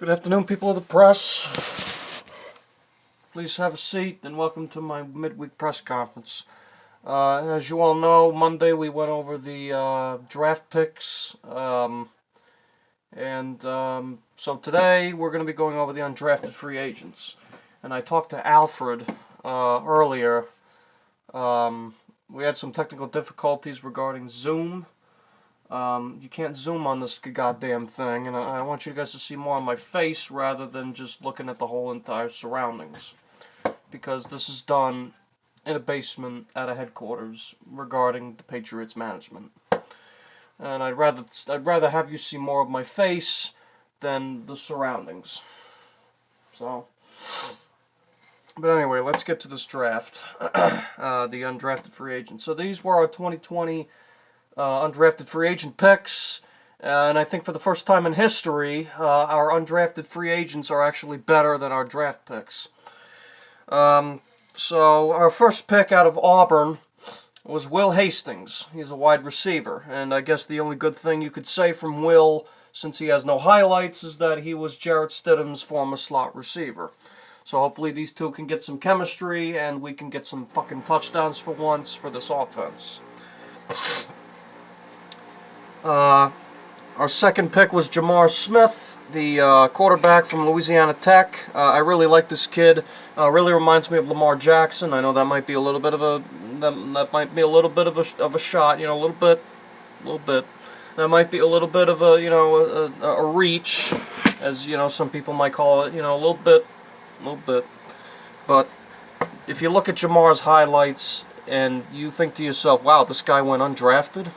Good afternoon, people of the press. Please have a seat and welcome to my midweek press conference. As you all know, Monday we went over the draft picks, so today we're going to be going over the undrafted free agents. And I talked to Alfred earlier. We had some technical difficulties regarding Zoom. You can't zoom on this goddamn thing, and I want you guys to see more of my face rather than just looking at the whole entire surroundings, because this is done in a basement at a headquarters regarding the Patriots management, and I'd rather have you see more of my face than the surroundings. So, but anyway, let's get to this draft. The undrafted free agents. So these were our 2020 undrafted free agent picks, and I think for the first time in history, our undrafted free agents are actually better than our draft picks. So our first pick out of Auburn was Will Hastings. He's a wide receiver, and I guess the only good thing you could say from Will, since he has no highlights, is that he was Jarrett Stidham's former slot receiver. So hopefully these two can get some chemistry, and we can get some fucking touchdowns for once for this offense. Our second pick was Jamar Smith, the quarterback from Louisiana Tech. I really like this kid. Really reminds me of Lamar Jackson. I know that might be a little bit of a a shot, a little bit. That might be a little bit of a reach, as some people might call it. A little bit. But if you look at Jamar's highlights and you think to yourself, "Wow, this guy went undrafted,"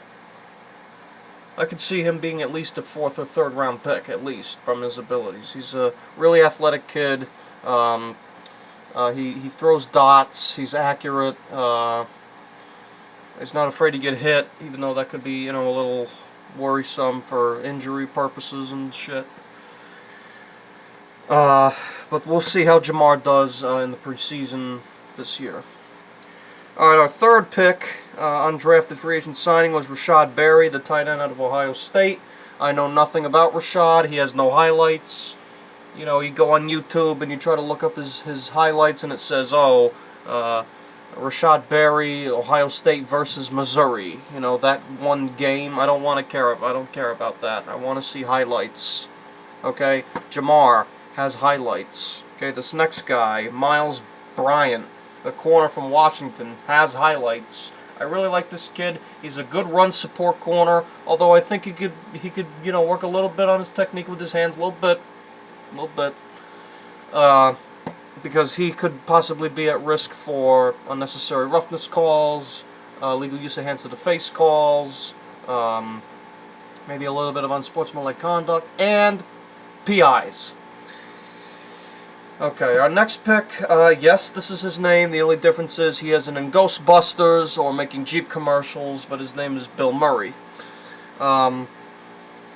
I could see him being at least a 4th or 3rd round pick, at least, from his abilities. He's a really athletic kid. He throws dots. He's accurate. He's not afraid to get hit, even though that could be, a little worrisome for injury purposes and shit. But we'll see how Jamar does in the preseason this year. Alright, our third pick, undrafted free agent signing, was Rashad Berry, the tight end out of Ohio State. I know nothing about Rashad. He has no highlights. You go on YouTube and you try to look up his highlights and it says, Rashad Berry, Ohio State versus Missouri. That one game. I don't care about that. I want to see highlights. Okay? Jamar has highlights. Okay, this next guy, Miles Bryant, the corner from Washington, has highlights. I really like this kid. He's a good run support corner, although I think he could work a little bit on his technique with his hands, a little bit, because he could possibly be at risk for unnecessary roughness calls, legal use of hands to the face calls, maybe a little bit of unsportsmanlike conduct, and PIs. Okay, our next pick, yes, this is his name. The only difference is he isn't in Ghostbusters or making Jeep commercials, but his name is Bill Murray.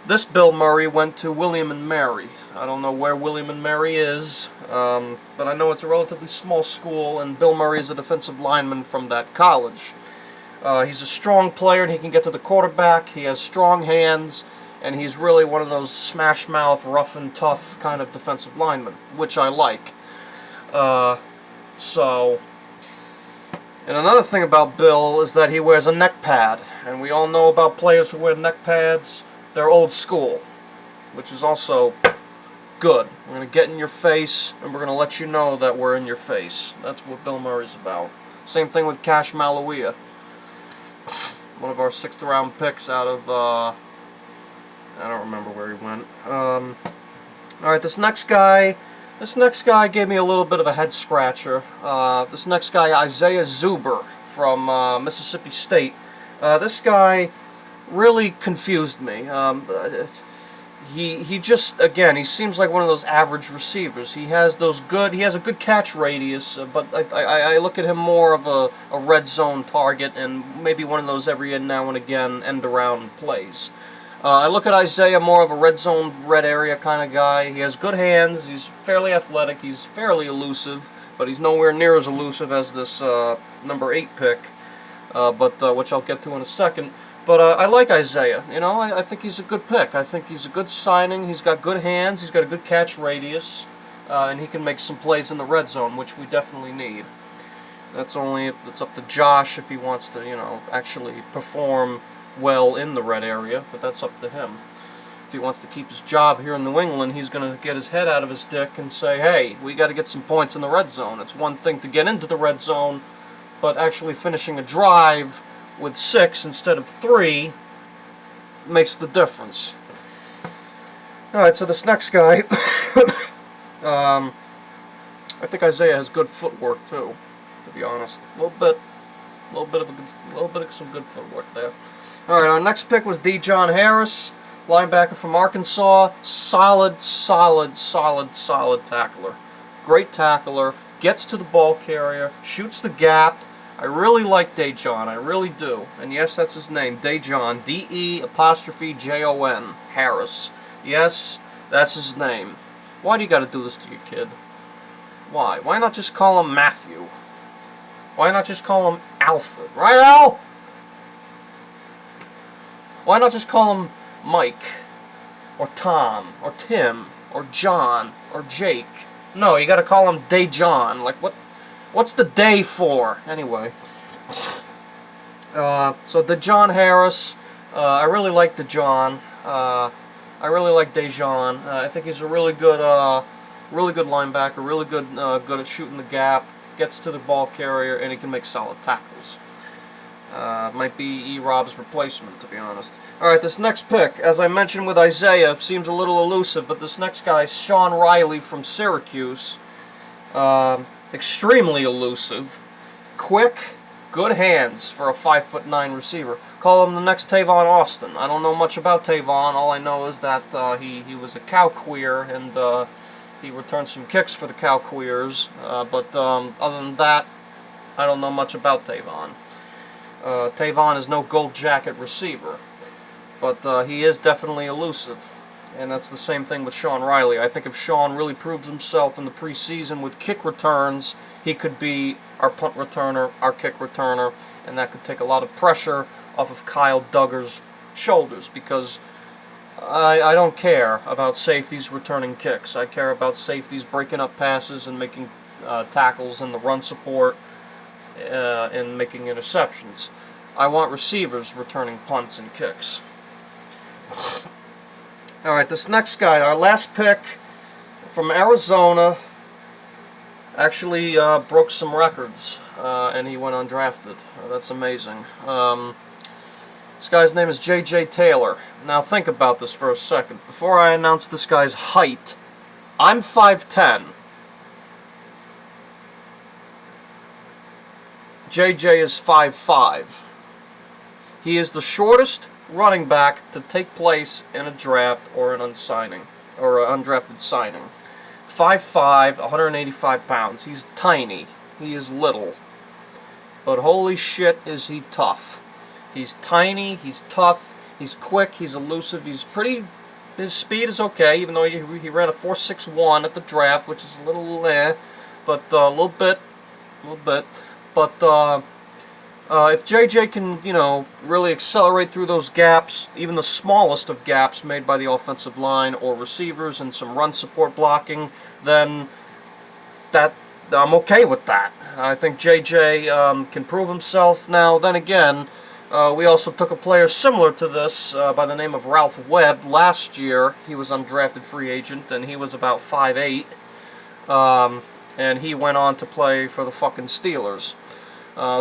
This Bill Murray went to William & Mary. I don't know where William & Mary is, but I know it's a relatively small school, and Bill Murray is a defensive lineman from that college. He's a strong player, and he can get to the quarterback. He has strong hands, and he's really one of those smash-mouth, rough-and-tough kind of defensive linemen, which I like. And another thing about Bill is that he wears a neck pad, and we all know about players who wear neck pads. They're old school, which is also good. We're going to get in your face, and we're going to let you know that we're in your face. That's what Bill Murray's about. Same thing with Cash Malawia, one of our 6th round picks out of, I don't remember where he went. Alright, this next guy gave me a little bit of a head scratcher. This next guy, Isaiah Zuber from Mississippi State. This guy really confused me. He just, again, he seems like one of those average receivers. He has a good catch radius, but I look at him more of a red zone target and maybe one of those every now and again end around plays. I look at Isaiah more of a red zone, red area kind of guy. He has good hands. He's fairly athletic. He's fairly elusive, but he's nowhere near as elusive as this number 8 pick, which I'll get to in a second. But I like Isaiah. You know, I think he's a good pick. I think he's a good signing. He's got good hands. He's got a good catch radius. And he can make some plays in the red zone, which we definitely need. It's up to Josh if he wants to, you know, actually perform well in the red area, but that's up to him. If he wants to keep his job here in New England, he's going to get his head out of his dick and say, hey, we got to get some points in the red zone. It's one thing to get into the red zone, but actually finishing a drive with 6 instead of 3 makes the difference. Alright, so this next guy, I think Isaiah has good footwork too, to be honest. A little bit of some good footwork there. All right, our next pick was Dejon Harris, linebacker from Arkansas. Solid tackler. Great tackler. Gets to the ball carrier. Shoots the gap. I really like Dejon. I really do. And yes, that's his name, Dejon. D-E''Jon Harris. Yes, that's his name. Why do you got to do this to your kid? Why? Why not just call him Matthew? Why not just call him Alfred? Right, Al? Why not just call him Mike? Or Tom? Or Tim? Or John? Or Jake? No, you gotta call him Dejon. Like, what's the day for? Anyway. So Dejon Harris. I really like Dejon. I really like Dejon. I think he's a really good linebacker. Really good at shooting the gap. Gets to the ball carrier, and he can make solid tackles. Might be E-Rob's replacement, to be honest. Alright, this next pick, as I mentioned with Isaiah, seems a little elusive, but this next guy, Sean Riley from Syracuse, extremely elusive, quick, good hands for a 5'9" receiver. Call him the next Tavon Austin. I don't know much about Tavon. All I know is that he was a cow queer, and he returned some kicks for the cow queers. But other than that, I don't know much about Tavon. Tavon is no gold jacket receiver, but he is definitely elusive, and that's the same thing with Sean Riley. I think if Sean really proves himself in the preseason with kick returns, he could be our punt returner, our kick returner, and that could take a lot of pressure off of Kyle Duggar's shoulders, because I don't care about safeties returning kicks. I care about safeties breaking up passes and making tackles in the run support, and making interceptions. I want receivers returning punts and kicks. Alright, this next guy, our last pick from Arizona, actually broke some records, and he went undrafted. That's amazing. This guy's name is J.J. Taylor. Now think about this for a second. Before I announce this guy's height, I'm 5'10". JJ is 5'5". He is the shortest running back to take place in a draft or an undrafted signing. 5'5", 185 pounds. He's tiny. He is little. But holy shit is he tough. He's tiny, he's tough, he's quick, he's elusive, his speed is okay, even though he ran a 4.61 at the draft, which is a little but a little bit. But if JJ can, you know, really accelerate through those gaps, even the smallest of gaps made by the offensive line or receivers and some run support blocking, then I'm okay with that. I think JJ can prove himself. Now, then again, we also took a player similar to this by the name of Ralph Webb last year. He was undrafted free agent, and he was about 5'8". And he went on to play for the fucking Steelers.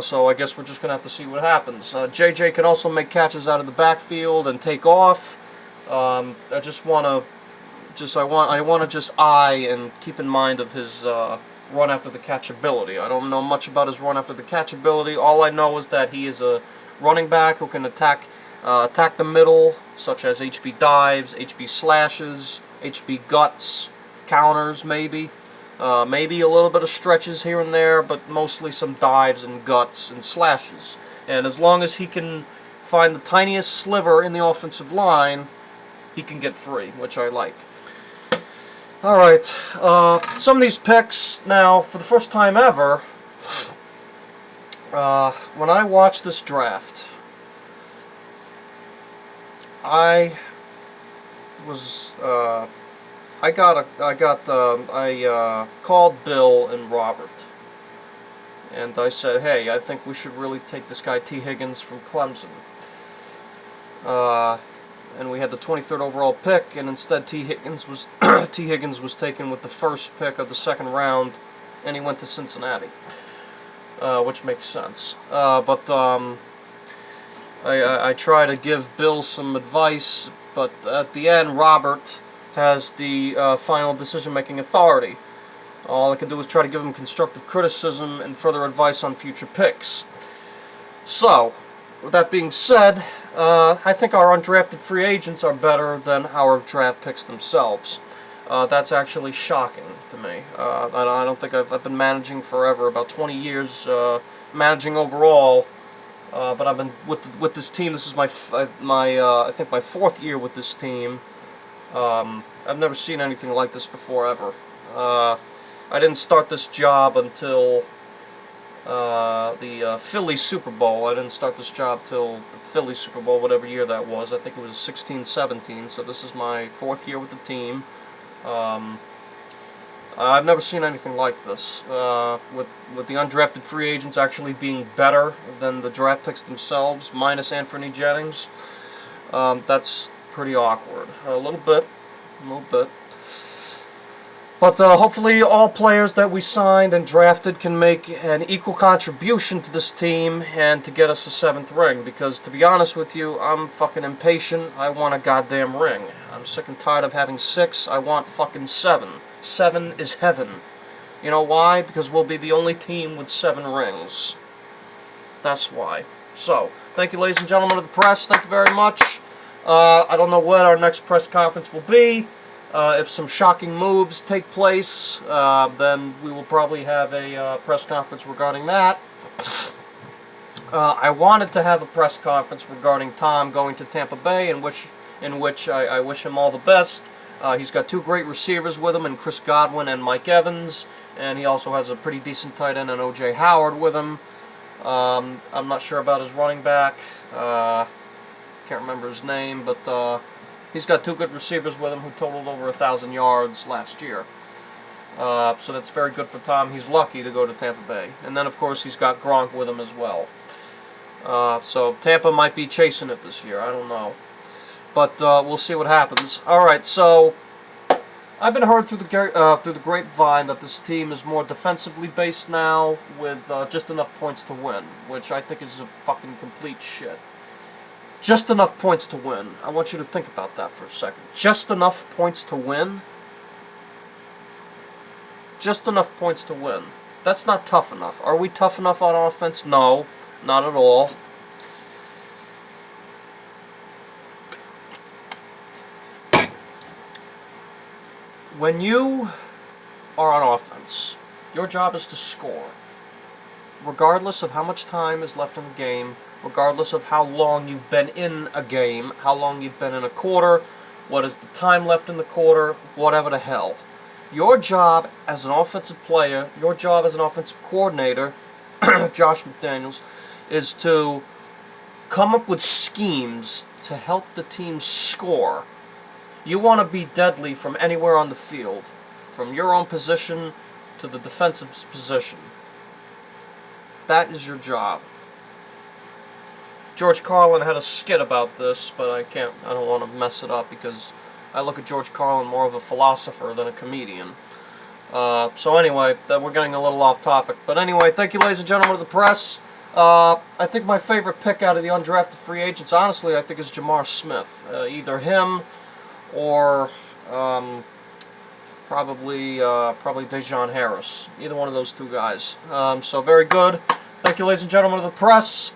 So I guess we're just gonna have to see what happens. JJ can also make catches out of the backfield and take off. I want to just eye and keep in mind of his run after the catch ability. I don't know much about his run after the catch ability. All I know is that he is a running back who can attack the middle, such as HB dives, HB slashes, HB guts, counters maybe. Maybe a little bit of stretches here and there, but mostly some dives and guts and slashes. And as long as he can find the tiniest sliver in the offensive line, he can get free, which I like. Alright, some of these picks, now, for the first time ever, when I watch this draft, I was I called Bill and Robert, and I said, hey, I think we should really take this guy T. Higgins from Clemson. And we had the 23rd overall pick, and instead T. Higgins was T. Higgins was taken with the first pick of the second round, and he went to Cincinnati, which makes sense. I try to give Bill some advice, but at the end, Robert has the final decision-making authority. All I can do is try to give him constructive criticism and further advice on future picks. So, with that being said, I think our undrafted free agents are better than our draft picks themselves. That's actually shocking to me. I don't think I've been managing forever, about 20 years managing overall. But I've been with this team. This is I think my 4th year with this team. I've never seen anything like this before ever. I didn't start this job until the Philly Super Bowl. I didn't start this job till the Philly Super Bowl, whatever year that was. I think it was 16-17. So this is my 4th year with the team. I've never seen anything like this, with the undrafted free agents actually being better than the draft picks themselves, minus Anthony Jennings. That's pretty awkward. A little bit. But hopefully all players that we signed and drafted can make an equal contribution to this team and to get us a 7th ring, because to be honest with you, I'm fucking impatient. I want a goddamn ring. I'm sick and tired of having 6. I want fucking 7. 7 is heaven. You know why? Because we'll be the only team with 7 rings. That's why. So, thank you, ladies and gentlemen of the press. Thank you very much. I don't know when our next press conference will be. If some shocking moves take place, then we will probably have a press conference regarding that. I wanted to have a press conference regarding Tom going to Tampa Bay, in which I wish him all the best. He's got 2 great receivers with him, in Chris Godwin and Mike Evans, and he also has a pretty decent tight end in O.J. Howard with him. I'm not sure about his running back. Can't remember his name, but he's got 2 good receivers with him who totaled over 1,000 yards last year. So that's very good for Tom. He's lucky to go to Tampa Bay. And then, of course, he's got Gronk with him as well. So Tampa might be chasing it this year. I don't know. But we'll see what happens. All right, so I've been heard through the grapevine that this team is more defensively based now, with just enough points to win, which I think is a fucking complete shit. Just enough points to win. I want you to think about that for a second. Just enough points to win? Just enough points to win. That's not tough enough. Are we tough enough on offense? No, not at all. When you are on offense, your job is to score. Regardless of how much time is left in the game, regardless of how long you've been in a game, how long you've been in a quarter, what is the time left in the quarter, whatever the hell. Your job as an offensive player, your job as an offensive coordinator, Josh McDaniels, is to come up with schemes to help the team score. You want to be deadly from anywhere on the field, from your own position to the defensive position. That is your job. George Carlin had a skit about this, but I don't want to mess it up because I look at George Carlin more of a philosopher than a comedian. So anyway, we're getting a little off topic. But anyway, thank you, ladies and gentlemen of the press. I think my favorite pick out of the undrafted free agents, honestly, I think is Jamar Smith. Either him or probably Dejon Harris. Either one of those 2 guys. So very good. Thank you, ladies and gentlemen of the press.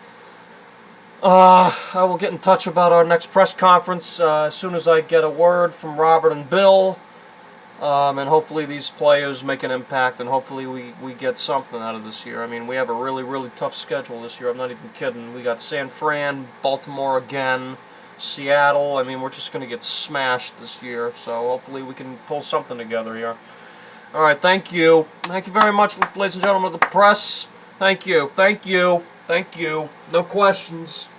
I will get in touch about our next press conference as soon as I get a word from Robert and Bill. And hopefully these players make an impact, and hopefully we get something out of this year. I mean, we have a really, really tough schedule this year. I'm not even kidding. We got San Fran, Baltimore again, Seattle. I mean, we're just going to get smashed this year. So hopefully we can pull something together here. All right, thank you. Thank you very much, ladies and gentlemen of the press. Thank you. Thank you. Thank you. No questions.